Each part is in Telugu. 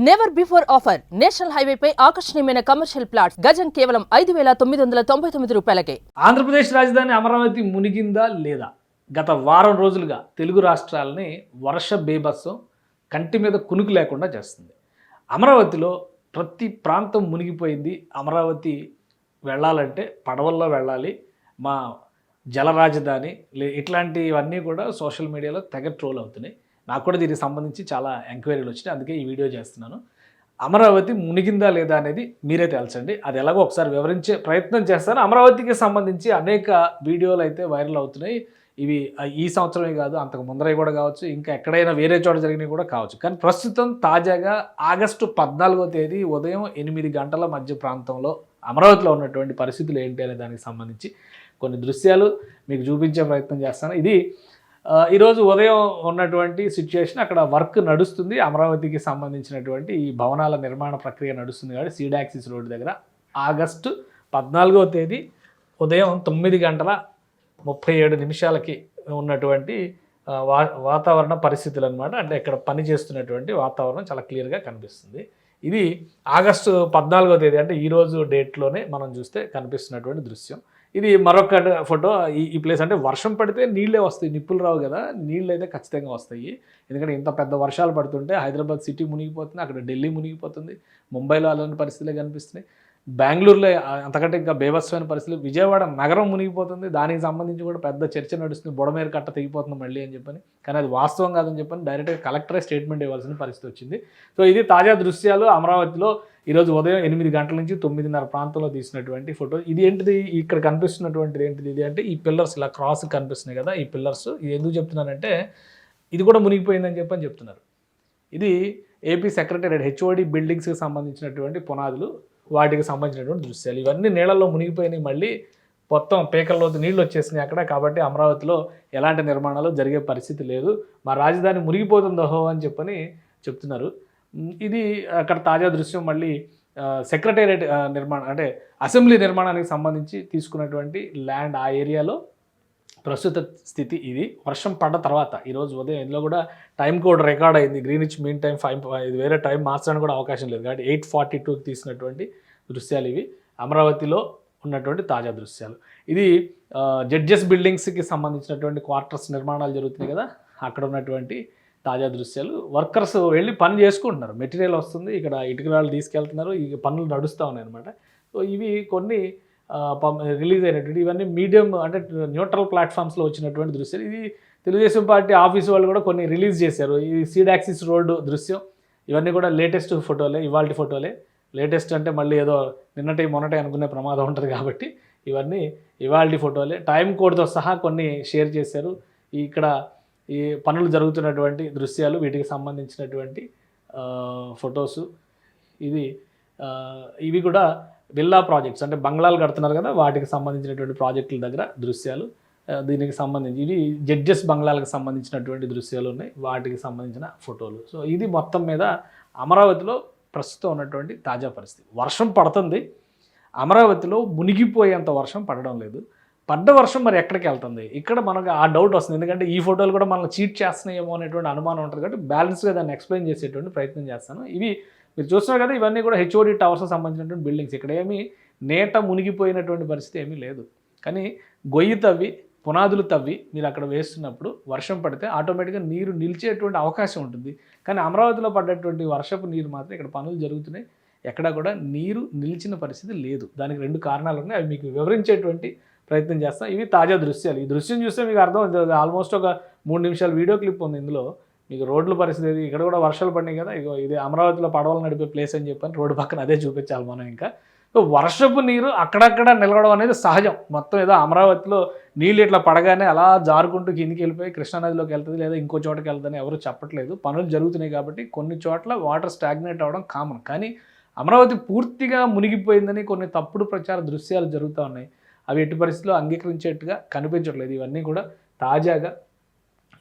నెవర్ బిఫోర్ ఆఫర్ నేషనల్ హైవేపై ఆకర్షణీయమైన కమర్షియల్ ప్లాట్స్ గజం కేవలం 5,999 రూపాయలకే. ఆంధ్రప్రదేశ్ రాజధాని అమరావతి మునిగిందా లేదా? గత వారం రోజులుగా తెలుగు రాష్ట్రాలని వర్ష బీభత్సం కంటి మీద కునుకు లేకుండా చేస్తుంది. అమరావతిలో ప్రతి ప్రాంతం మునిగిపోయింది. అమరావతి వెళ్ళాలంటే పడవల్లో వెళ్ళాలి, మా జల రాజధాని ఇట్లాంటివన్నీ కూడా సోషల్ మీడియాలో తెగ ట్రోల్ అవుతున్నాయి. నాకు కూడా దీనికి సంబంధించి చాలా ఎంక్వైరీలు వచ్చినాయి, అందుకే ఈ వీడియో చేస్తున్నాను. అమరావతి మునిగిందా లేదా అనేది మీరే తేల్చండి. అది ఎలాగో ఒకసారి వివరించే ప్రయత్నం చేస్తాను. అమరావతికి సంబంధించి అనేక వీడియోలు అయితే వైరల్ అవుతున్నాయి. ఇవి ఈ సంవత్సరమే కాదు, అంతకు ముందరవి కూడా కావచ్చు, ఇంకా ఎక్కడైనా వేరే చోట జరిగినవి కూడా కావచ్చు. కానీ ప్రస్తుతం తాజాగా ఆగస్టు 14వ తేదీ ఉదయం 8 గంటల మధ్య ప్రాంతంలో అమరావతిలో ఉన్నటువంటి పరిస్థితులు ఏంటి అనే దానికి సంబంధించి కొన్ని దృశ్యాలు మీకు చూపించే ప్రయత్నం చేస్తాను. ఇది ఈరోజు ఉదయం ఉన్నటువంటి సిచ్యుయేషన్. అక్కడ వర్క్ నడుస్తుంది, అమరావతికి సంబంధించినటువంటి ఈ భవనాల నిర్మాణ ప్రక్రియ నడుస్తుంది. కాబట్టి సీడాక్సిస్ రోడ్డు దగ్గర ఆగస్టు 14వ తేదీ ఉదయం 9 గంటల 37 నిమిషాలకి ఉన్నటువంటి వాతావరణ పరిస్థితులు అనమాట. అంటే ఇక్కడ పని చేస్తున్నటువంటి వాతావరణం చాలా క్లియర్గా కనిపిస్తుంది. ఇది ఆగస్టు 14వ తేదీ అంటే ఈరోజు డేట్లోనే మనం చూస్తే కనిపిస్తున్నటువంటి దృశ్యం. ఇది మరొక ఫోటో. ఈ ప్లేస్ అంటే వర్షం పడితే నీళ్ళే వస్తాయి, నిప్పులు రావు కదా, నీళ్ళు అయితే ఖచ్చితంగా వస్తాయి. ఎందుకంటే ఇంత పెద్ద వర్షాలు పడుతుంటే హైదరాబాద్ సిటీ మునిగిపోతుంది, అక్కడ ఢిల్లీ మునిగిపోతుంది, ముంబైలో అలాంటి పరిస్థితులే కనిపిస్తున్నాయి, బెంగళూరులో అంతకంటే ఇంకా బేభత్సమైన పరిస్థితులు, విజయవాడ నగరం మునిగిపోతుంది. దానికి సంబంధించి కూడా పెద్ద చర్చ నడుస్తుంది, బుడమేరు కట్ట తెగిపోతుంది మళ్ళీ అని చెప్పని. కానీ అది వాస్తవం కాదని చెప్పని డైరెక్ట్గా కలెక్టరే స్టేట్మెంట్ ఇవ్వాల్సిన పరిస్థితి వచ్చింది. సో ఇది తాజా దృశ్యాలు అమరావతిలో ఈరోజు ఉదయం 8 గంటల నుంచి 9:30 ప్రాంతంలో తీసినటువంటి ఫోటో. ఇది ఏంటిది, ఇక్కడ కనిపిస్తున్నటువంటిది ఏంటిది? ఇది అంటే ఈ పిల్లర్స్ ఇలా క్రాస్ కనిపిస్తున్నాయి కదా, ఈ పిల్లర్స్. ఇది ఎందుకు చెప్తున్నానంటే ఇది కూడా మునిగిపోయిందని చెప్పని చెప్తున్నారు. ఇది ఏపీ సెక్రటేరియట్ హెచ్ఓడి బిల్డింగ్స్కి సంబంధించినటువంటి పునాదులు, వాటికి సంబంధించినటువంటి దృశ్యాలు. ఇవన్నీ నీళ్ళల్లో మునిగిపోయినాయి, మళ్ళీ మొత్తం పేకల్లో నీళ్ళు వచ్చేసినాయి అక్కడ. కాబట్టి అమరావతిలో ఎలాంటి నిర్మాణాలు జరిగే పరిస్థితి లేదు, మా రాజధాని మునిగిపోతుందో అని చెప్పని చెప్తున్నారు. ఇది అక్కడ తాజా దృశ్యం. మళ్ళీ సెక్రటేరియట్ నిర్మాణం అంటే అసెంబ్లీ నిర్మాణానికి సంబంధించి తీసుకున్నటువంటి ల్యాండ్ ఆ ఏరియాలో ప్రస్తుత స్థితి ఇది. వర్షం పడ్డ తర్వాత ఈరోజు ఉదయం ఇందులో కూడా టైం కోడ్ రికార్డ్ అయింది, గ్రీనిచ్ మీన్ టైం 5, ఇది వేరే టైం మార్చడానికి కూడా అవకాశం లేదు. కాబట్టి 8:42కి తీసినటువంటి దృశ్యాలు ఇవి, అమరావతిలో ఉన్నటువంటి తాజా దృశ్యాలు. ఇది జడ్జెస్ బిల్డింగ్స్కి సంబంధించినటువంటి క్వార్టర్స్ నిర్మాణాలు జరుగుతున్నాయి కదా, అక్కడ ఉన్నటువంటి తాజా దృశ్యాలు. వర్కర్స్ వెళ్ళి పని చేసుకుంటున్నారు, మెటీరియల్ వస్తుంది, ఇక్కడ ఇటుకరాళ్ళు తీసుకెళ్తున్నారు, ఈ పనులు నడుస్తూ ఉన్నాయి అనమాట. సో ఇవి కొన్ని రిలీజ్ అయినటువంటి, ఇవన్నీ మీడియం అంటే న్యూట్రల్ ప్లాట్ఫామ్స్లో వచ్చినటువంటి దృశ్యాలు. ఇది తెలుగుదేశం పార్టీ ఆఫీస్ వాళ్ళు కూడా కొన్ని రిలీజ్ చేశారు. ఈ సీడాక్సిస్ రోడ్డు దృశ్యం, ఇవన్నీ కూడా లేటెస్ట్ ఫోటోలే, ఇవాల్టి ఫోటోలే. లేటెస్ట్ అంటే మళ్ళీ ఏదో మొన్నటి అనుకునే ప్రమాదం ఉంటుంది కాబట్టి ఇవన్నీ ఇవాల్టి ఫోటోలే. టైం కోడ్తో సహా కొన్ని షేర్ చేశారు. ఇక్కడ ఈ పనులు జరుగుతున్నటువంటి దృశ్యాలు, వీటికి సంబంధించినటువంటి ఫొటోసు. ఇవి కూడా విల్లా ప్రాజెక్ట్స్ అంటే బంగ్లాలు కడుతున్నారు కదా, వాటికి సంబంధించినటువంటి ప్రాజెక్టుల దగ్గర దృశ్యాలు. దీనికి సంబంధించి ఇవి జడ్జెస్ బంగ్లాలకు సంబంధించినటువంటి దృశ్యాలు ఉన్నాయి, వాటికి సంబంధించిన ఫోటోలు. సో ఇది మొత్తం మీద అమరావతిలో ప్రస్తుతం ఉన్నటువంటి తాజా పరిస్థితి. వర్షం పడుతుంది, అమరావతిలో మునిగిపోయేంత వర్షం పడడం లేదు. పడ్డ వర్షం మరి ఎక్కడికి వెళ్తుంది, ఇక్కడ మనకు ఆ డౌట్ వస్తుంది. ఎందుకంటే ఈ ఫోటోలు కూడా మనల్ని చీట్ చేస్తున్నాయేమో అనేటువంటి అనుమానం ఉంటుంది. కాబట్టి బ్యాలెన్స్గా దాన్ని ఎక్స్ప్లెయిన్ చేసేటువంటి ప్రయత్నం చేస్తాను. ఇవి మీరు చూస్తున్నారు కదా, ఇవన్నీ కూడా హెచ్ఓడి టవర్స్కి సంబంధించినటువంటి బిల్డింగ్స్. ఇక్కడ ఏమీ నేట మునిగిపోయినటువంటి పరిస్థితి ఏమీ లేదు. కానీ గొయ్యి తవ్వి పునాదులు తవ్వి మీరు అక్కడ వేస్తున్నప్పుడు వర్షం పడితే ఆటోమేటిక్గా నీరు నిలిచేటువంటి అవకాశం ఉంటుంది. కానీ అమరావతిలో పడ్డటువంటి వర్షపు నీరు మాత్రం ఇక్కడ పనులు జరుగుతున్నాయి, ఎక్కడా కూడా నీరు నిలిచిన పరిస్థితి లేదు. దానికి 2 కారణాలు ఉన్నాయి, అవి మీకు వివరించేటువంటి ప్రయత్నం చేస్తాం. ఇవి తాజా దృశ్యాలు. ఈ దృశ్యం చూస్తే మీకు అర్థం, ఆల్మోస్ట్ ఒక 3 నిమిషాల వీడియో క్లిప్ ఉంది ఇందులో. మీకు రోడ్ల పరిస్థితి, ఇక్కడ కూడా వర్షాలు పడినాయి కదా, ఇగో ఇది అమరావతిలో పడవలు నడిపే ప్లేస్ అని చెప్పని రోడ్డు పక్కన అదే చూపించాలి మనం. ఇంకా సో వర్షపు నీరు అక్కడక్కడ నిలవడం అనేది సహజం. మొత్తం ఏదో అమరావతిలో నీళ్ళు ఇట్లా పడగానే అలా జారుకుంటూ కిందికి వెళ్ళిపోయి కృష్ణానదిలోకి వెళ్తుంది లేదా ఇంకో చోటకి వెళ్తుందని ఎవరు చెప్పట్లేదు. పనులు జరుగుతున్నాయి కాబట్టి కొన్ని చోట్ల వాటర్ స్టాగ్నేట్ అవ్వడం కామన్. కానీ అమరావతి పూర్తిగా మునిగిపోయిందని కొన్ని తప్పుడు ప్రచార దృశ్యాలు జరుగుతూ ఉన్నాయి. అవి ఎట్టి పరిస్థితుల్లో అంగీకరించేట్టుగా కనిపించట్లేదు. ఇవన్నీ కూడా తాజాగా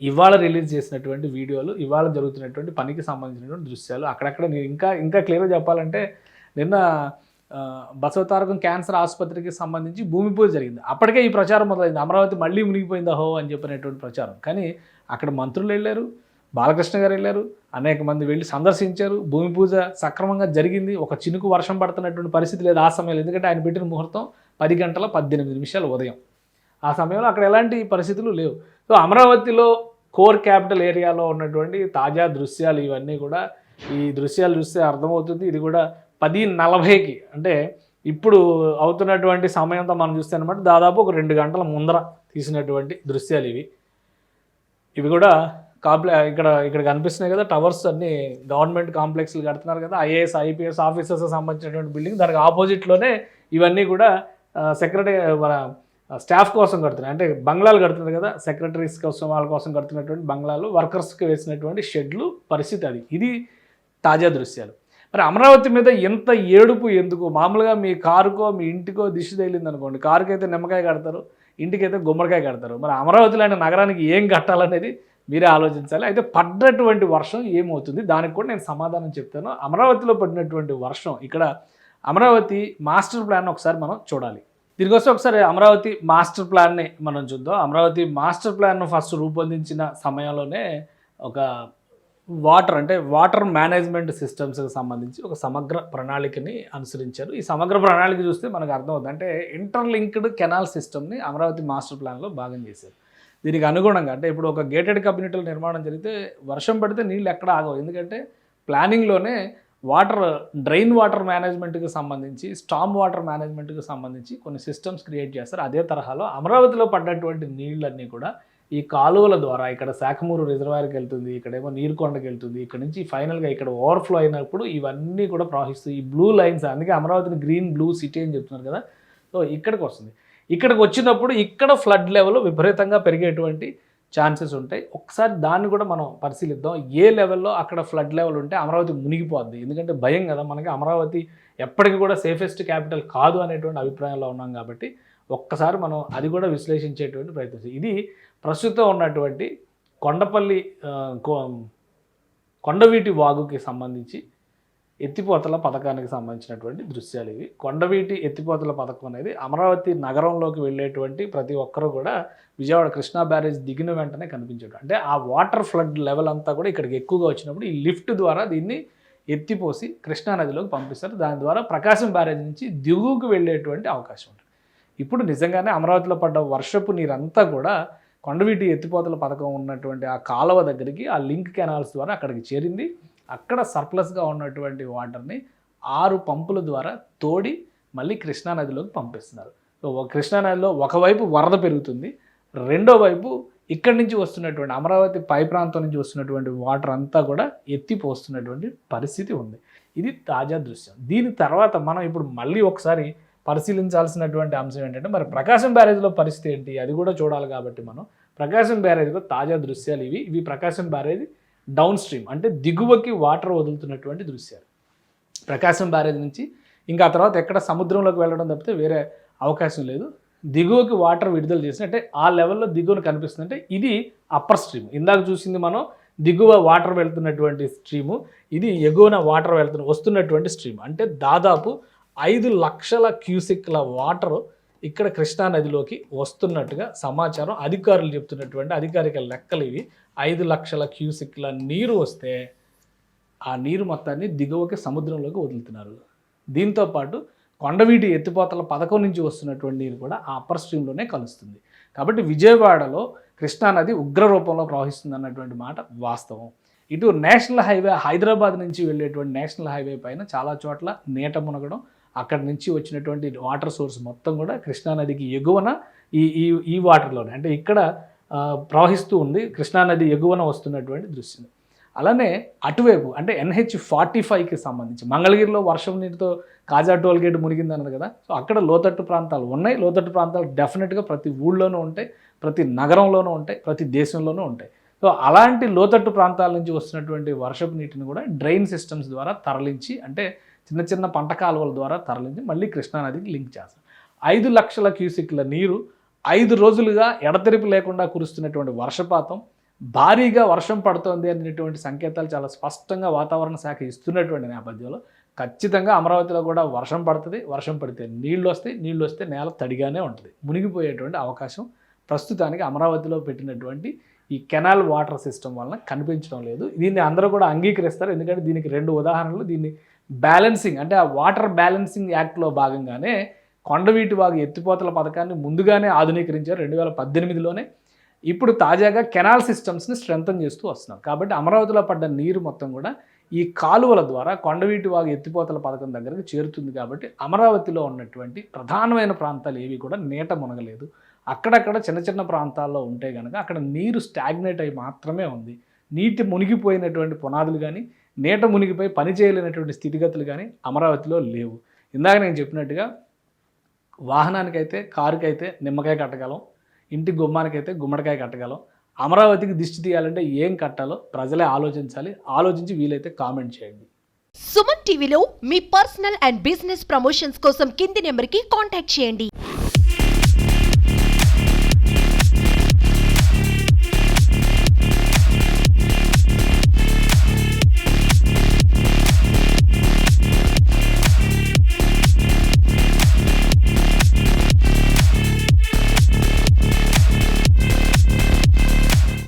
ఇవాళ రిలీజ్ చేసినటువంటి వీడియోలు, ఇవాళ జరుగుతున్నటువంటి పనికి సంబంధించినటువంటి దృశ్యాలు. అక్కడక్కడ నేను ఇంకా క్లియర్గా చెప్పాలంటే, నిన్న బసవతారకం క్యాన్సర్ ఆసుపత్రికి సంబంధించి భూమి పూజ జరిగింది. అప్పటికే ఈ ప్రచారం మొదలైంది, అమరావతి మళ్ళీ మునిగిపోయిందా హో అని చెప్పినటువంటి ప్రచారం. కానీ అక్కడ మంత్రులు వెళ్ళారు, బాలకృష్ణ గారు వెళ్ళారు, అనేక మంది వెళ్ళి సందర్శించారు, భూమి పూజ సక్రమంగా జరిగింది, ఒక చినుకు వర్షం పడుతున్నటువంటి పరిస్థితి లేదు ఆ సమయంలో. ఎందుకంటే ఆయన పెట్టిన ముహూర్తం 10:18 ఉదయం. ఆ సమయంలో అక్కడ ఎలాంటి పరిస్థితులు లేవు. సో అమరావతిలో కోర్ క్యాపిటల్ ఏరియాలో ఉన్నటువంటి తాజా దృశ్యాలు ఇవన్నీ కూడా, ఈ దృశ్యాలు చూస్తే అర్థమవుతుంది. ఇది కూడా 10:40కి అంటే ఇప్పుడు అవుతున్నటువంటి సమయంతో మనం చూస్తే అనమాట దాదాపు ఒక 2 గంటల ముందర తీసినటువంటి దృశ్యాలు ఇవి కూడా ఇక్కడ కనిపిస్తున్నాయి కదా, టవర్స్ అన్ని గవర్నమెంట్ కాంప్లెక్స్లు కడుతున్నారు కదా, ఐఏఎస్ ఐపీఎస్ ఆఫీసర్స్ సంబంధించినటువంటి బిల్డింగ్, దానికి ఆపోజిట్లోనే ఇవన్నీ కూడా మన స్టాఫ్ కోసం కడుతున్నారు, అంటే బంగ్లాలు కడుతున్నారు కదా, సెక్రటరీస్ కోసం వాళ్ళ కోసం కడుతున్నటువంటి బంగ్లాలు, వర్కర్స్కి వేసినటువంటి షెడ్లు పరిస్థితి అది. ఇది తాజా దృశ్యాలు. మరి అమరావతి మీద ఎంత ఏడుపు ఎందుకు? మామూలుగా మీ కారుకో మీ ఇంటికో దిష్టి తగిలింది అనుకోండి, కారుకి అయితే నిమ్మకాయ కడతారు, ఇంటికైతే గుమ్మడికాయ కడతారు. మరి అమరావతి లాంటి నగరానికి ఏం కట్టాలనేది మీరే ఆలోచించాలి. అయితే పడ్డటువంటి వర్షం ఏమవుతుంది, దానికి కూడా నేను సమాధానం చెప్తాను. అమరావతిలో పడినటువంటి వర్షం, ఇక్కడ అమరావతి మాస్టర్ ప్లాన్ ఒకసారి మనం చూడాలి. దీనికోసం ఒకసారి అమరావతి మాస్టర్ ప్లాన్ని మనం చూద్దాం. అమరావతి మాస్టర్ ప్లాన్ను ఫస్ట్ రూపొందించిన సమయంలోనే ఒక వాటర్ మేనేజ్మెంట్ సిస్టమ్స్కి సంబంధించి ఒక సమగ్ర ప్రణాళికని అనుసరించారు. ఈ సమగ్ర ప్రణాళిక చూస్తే మనకు అర్థమవుతుంది, అంటే ఇంటర్లింక్డ్ కెనాల్ సిస్టమ్ని అమరావతి మాస్టర్ ప్లాన్లో భాగం చేశారు. దీనికి అనుగుణంగా అంటే ఇప్పుడు ఒక గేటెడ్ కమ్యూనిటీల నిర్మాణం జరిగితే వర్షం పడితే నీళ్ళు ఎక్కడ ఆగవు, ఎందుకంటే ప్లానింగ్లోనే డ్రైన్ వాటర్ మేనేజ్మెంట్కి సంబంధించి, స్టామ్ వాటర్ మేనేజ్మెంట్కి సంబంధించి కొన్ని సిస్టమ్స్ క్రియేట్ చేస్తారు. అదే తరహాలో అమరావతిలో పడ్డటువంటి నీళ్ళన్నీ కూడా ఈ కాలువల ద్వారా ఇక్కడ శాఖమూరు రిజర్వాయర్కి వెళ్తుంది, ఇక్కడేమో నీరుకొండకి వెళ్తుంది, ఇక్కడ నుంచి ఫైనల్గా ఇక్కడ ఓవర్ఫ్లో అయినప్పుడు ఇవన్నీ కూడా ప్రవహిస్తాయి. ఈ బ్లూ లైన్స్, అందుకే అమరావతిని గ్రీన్ బ్లూ సిటీ అని చెప్తున్నారు కదా. సో ఇక్కడికి వస్తుంది. ఇక్కడికి వచ్చినప్పుడు ఇక్కడ ఫ్లడ్ లెవెల్ విపరీతంగా పెరిగేటువంటి ఛాన్సెస్ ఉంటాయి. ఒకసారి దాన్ని కూడా మనం పరిశీలిద్దాం. ఏ లెవెల్లో అక్కడ ఫ్లడ్ లెవెల్ ఉంటే అమరావతి మునిగిపోద్ది, ఎందుకంటే భయం కదా మనకి, అమరావతి ఎప్పటికీ కూడా సేఫెస్ట్ క్యాపిటల్ కాదు అనేటువంటి అభిప్రాయంలో ఉన్నాం కాబట్టి ఒక్కసారి మనం అది కూడా విశ్లేషించేటువంటి ప్రయత్నం. ఇది ప్రస్తుతం ఉన్నటువంటి కొండవీటి వాగుకి సంబంధించి ఎత్తిపోతల పథకానికి సంబంధించినటువంటి దృశ్యాలు ఇవి. కొండవీటి ఎత్తిపోతల పథకం అనేది అమరావతి నగరంలోకి వెళ్ళేటువంటి ప్రతి ఒక్కరూ కూడా విజయవాడ కృష్ణా బ్యారేజ్ దిగిన వెంటనే కనిపించేటు, అంటే ఆ వాటర్ ఫ్లడ్ లెవెల్ అంతా కూడా ఇక్కడికి ఎక్కువగా వచ్చినప్పుడు ఈ లిఫ్ట్ ద్వారా దీన్ని ఎత్తిపోసి కృష్ణానదిలోకి పంపిస్తారు. దాని ద్వారా ప్రకాశం బ్యారేజ్ నుంచి దిగువకు వెళ్ళేటువంటి అవకాశం ఉంటుంది. ఇప్పుడు నిజంగానే అమరావతిలో పడ్డ వర్షపు నీరంతా కూడా కొండవీటి ఎత్తిపోతల పథకం ఉన్నటువంటి ఆ కాలువ దగ్గరికి ఆ లింక్ కెనాల్స్ ద్వారా అక్కడికి చేరింది. అక్కడ సర్ప్లస్గా ఉన్నటువంటి వాటర్ని 6 పంపుల ద్వారా తోడి మళ్ళీ కృష్ణానదిలోకి పంపిస్తున్నారు. సో కృష్ణానదిలో ఒకవైపు వరద పెరుగుతుంది, రెండో వైపు ఇక్కడి నుంచి వస్తున్నటువంటి అమరావతి పై ప్రాంతం నుంచి వస్తున్నటువంటి వాటర్ అంతా కూడా ఎత్తిపోస్తున్నటువంటి పరిస్థితి ఉంది. ఇది తాజా దృశ్యం. దీని తర్వాత మనం ఇప్పుడు మళ్ళీ ఒకసారి పరిశీలించాల్సినటువంటి అంశం ఏంటంటే, మరి ప్రకాశం బ్యారేజ్లో పరిస్థితి ఏంటి, అది కూడా చూడాలి. కాబట్టి మనం ప్రకాశం బ్యారేజ్లో తాజా దృశ్యాలు ఇవి ప్రకాశం బ్యారేజ్ డౌన్ స్ట్రీమ్, అంటే దిగువకి వాటర్ వదులుతున్నటువంటి దృశ్యాలు. ప్రకాశం బ్యారేజ్ నుంచి ఇంకా తర్వాత ఎక్కడ సముద్రంలోకి వెళ్ళడం తప్పితే వేరే అవకాశం లేదు. దిగువకి వాటర్ విడుదల చేసిన, అంటే ఆ లెవెల్లో దిగువన కనిపిస్తుంది. అంటే ఇది అప్పర్ స్ట్రీమ్. ఇందాక చూసింది మనం దిగువ వాటర్ వెళ్తున్నటువంటి స్ట్రీము, ఇది ఎగువన వాటర్ వస్తున్నటువంటి స్ట్రీమ్. అంటే దాదాపు 5 లక్షల క్యూసెక్ల వాటర్ ఇక్కడ కృష్ణానదిలోకి వస్తున్నట్టుగా సమాచారం. అధికారులు చెప్తున్నటువంటి అధికారిక లెక్కలు ఇవి. 5 లక్షల క్యూసెక్ల నీరు వస్తే ఆ నీరు మొత్తాన్ని దిగువకి సముద్రంలోకి వదులుతున్నారు. దీంతోపాటు కొండవీటి ఎత్తిపోతల పథకం నుంచి వస్తున్నటువంటి నీరు కూడా ఆ అప్పర్ స్ట్రీమ్లోనే కలుస్తుంది. కాబట్టి విజయవాడలో కృష్ణానది ఉగ్ర రూపంలో ప్రవహిస్తుంది అన్నటువంటి మాట వాస్తవం. ఇటు నేషనల్ హైవే, హైదరాబాద్ నుంచి వెళ్ళేటువంటి నేషనల్ హైవే పైన చాలా చోట్ల నీట మునగడం, అక్కడి నుంచి వచ్చినటువంటి వాటర్ సోర్స్ మొత్తం కూడా కృష్ణానదికి ఎగువన ఈ వాటర్లోనే, అంటే ఇక్కడ ప్రవహిస్తూ ఉంది. కృష్ణానది ఎగువన వస్తున్నటువంటి దృశ్యం. అలానే అటువైపు అంటే NH45కి సంబంధించి మంగళగిరిలో వర్షం నీటితో కాజా టోల్ గేట్ మునిగిందన్నారు కదా. సో అక్కడ లోతట్టు ప్రాంతాలు ఉన్నాయి. లోతట్టు ప్రాంతాలు డెఫినెట్గా ప్రతి ఊళ్ళోనూ ఉంటాయి, ప్రతి నగరంలోనూ ఉంటాయి, ప్రతి దేశంలోనూ ఉంటాయి. సో అలాంటి లోతట్టు ప్రాంతాల నుంచి వస్తున్నటువంటి వర్షపు నీటిని కూడా డ్రైన్ సిస్టమ్స్ ద్వారా తరలించి, అంటే చిన్న చిన్న పంట కాలువల ద్వారా తరలించి మళ్ళీ కృష్ణానదికి లింక్ చేస్తారు. 5 లక్షల క్యూసెక్ల నీరు 5 రోజులుగా ఎడతెరిపి లేకుండా కురుస్తున్నటువంటి వర్షపాతం, భారీగా వర్షం పడుతోంది అనేటువంటి సంకేతాలు చాలా స్పష్టంగా వాతావరణ శాఖ ఇస్తున్నటువంటి నేపథ్యంలో ఖచ్చితంగా అమరావతిలో కూడా వర్షం పడుతుంది. వర్షం పడితే నీళ్ళు వస్తే నేల తడిగానే ఉంటుంది, మునిగిపోయేటువంటి అవకాశం ప్రస్తుతానికి అమరావతిలో పెట్టినటువంటి ఈ కెనాల్ వాటర్ సిస్టమ్ వలన కనిపించడం లేదు. దీన్ని అందరూ కూడా అంగీకరిస్తారు, ఎందుకంటే దీనికి 2 ఉదాహరణలు. దీన్ని బ్యాలెన్సింగ్ అంటే ఆ వాటర్ బ్యాలెన్సింగ్ యాక్ట్లో భాగంగానే కొండవీటి వాగు ఎత్తిపోతల పథకాన్ని ముందుగానే ఆధునీకరించారు 2018లోనే. ఇప్పుడు తాజాగా కెనాల్ సిస్టమ్స్ని స్ట్రెంథన్ చేస్తూ వస్తున్నారు. కాబట్టి అమరావతిలో పడ్డ నీరు మొత్తం కూడా ఈ కాలువల ద్వారా కొండవీటి వాగు ఎత్తిపోతల పథకం దగ్గరకు చేరుతుంది. కాబట్టి అమరావతిలో ఉన్నటువంటి ప్రధానమైన ప్రాంతాలు ఏవి కూడా నీట మునగలేదు. అక్కడక్కడ చిన్న చిన్న ప్రాంతాల్లో ఉంటే కనుక అక్కడ నీరు స్టాగ్నేట్ అయి మాత్రమే ఉంది. నీటి మునిగిపోయినటువంటి పునాదులు కానీ, నీట మునిగిపోయి పని చేయలేనటువంటి స్థితిగతులు కానీ అమరావతిలో లేవు. ఇందాక నేను చెప్పినట్టుగా వాహనానికైతే, కారుకైతే నిమ్మకాయ కట్టగలం, ఇంటి గుమ్మానికైతే గుమ్మడికాయ కట్టగలం. అమరావతికి దిష్టి తీయాలంటే ఏం కట్టాలో ప్రజలే ఆలోచించాలి. ఆలోచించి వీలైతే కామెంట్ చేయండి. సుమన్ టీవీలో మీ పర్సనల్ అండ్ బిజినెస్ ప్రమోషన్స్ కోసం కింది నెంబర్కి కాంటాక్ట్ చేయండి.